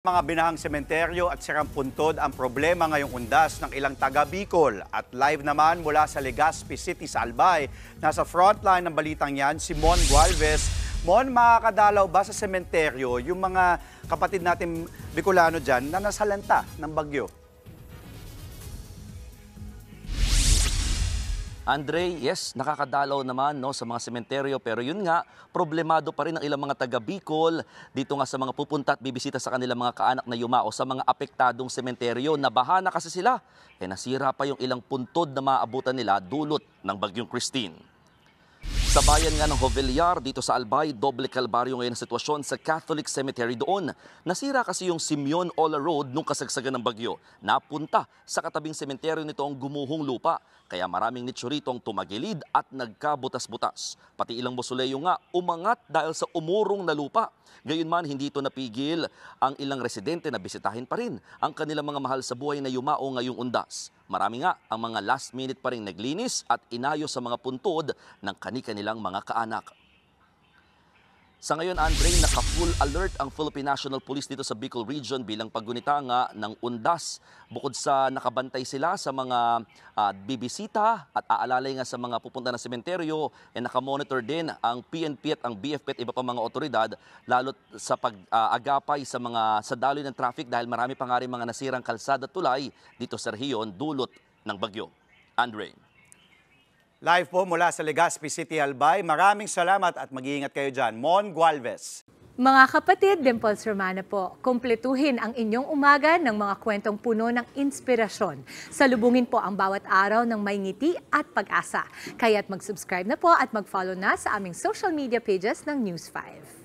Mga binahang sementeryo at sirang puntod ang problema ngayong undas ng ilang taga Bicol. At live naman mula sa Legazpi City sa Albay, nasa frontline ng balitang yan si Mon Gualvez. Mon, makakadalaw ba sa sementeryo yung mga kapatid natin Bicolano dyan na nasalanta ng bagyo? Andre, yes, nakakadalaw naman sa mga sementeryo, pero yun nga, problemado pa rin ang ilang mga taga Bicol dito nga sa mga pupunta at bibisita sa kanilang mga kaanak na yumao sa mga apektadong sementeryo. Nabaha na kasi sila, nasira pa yung ilang puntod na maabutan nila dulot ng bagyong Christine. Sa bayan nga ng Jovellar dito sa Albay, doble kalbaryo ngayon ang sitwasyon sa Catholic Cemetery doon. Nasira kasi yung Simeon Ola Road nung kasagsagan ng bagyo. Napunta sa katabing sementeryo nito ang gumuhong lupa. Kaya maraming nicho rito ang tumagilid at nagkabutas-butas. Pati ilang mausoleo nga umangat dahil sa umurong na lupa. Gayunman, hindi ito napigil ang ilang residente na bisitahin pa rin ang kanilang mga mahal sa buhay na yumao ngayong undas. Marami nga ang mga last minute pa rin naglinis at inayos sa mga puntod ng kani-kanilang mga kaanak. Sa ngayon, Andre, naka-full alert ang Philippine National Police dito sa Bicol Region bilang paggunita nga ng undas. Bukod sa nakabantay sila sa mga bibisita at aalalay nga sa mga pupunta ng sementeryo, nakamonitor din ang PNP at ang BFP at iba pa mga otoridad lalo sa pag-agapay sa daloy ng traffic dahil marami pa nga rin mga nasirang kalsada at tulay dito sa rehiyon dulot ng bagyo. Andre. Live po mula sa Legazpi City, Albay. Maraming salamat at mag-iingat kayo dyan. Mon Gualvez. Mga kapatid, Dimples Romana po, kumpletuhin ang inyong umaga ng mga kwentong puno ng inspirasyon. Salubungin po ang bawat araw ng may ngiti at pag-asa. Kaya't mag-subscribe na po at mag-follow na sa aming social media pages ng News 5.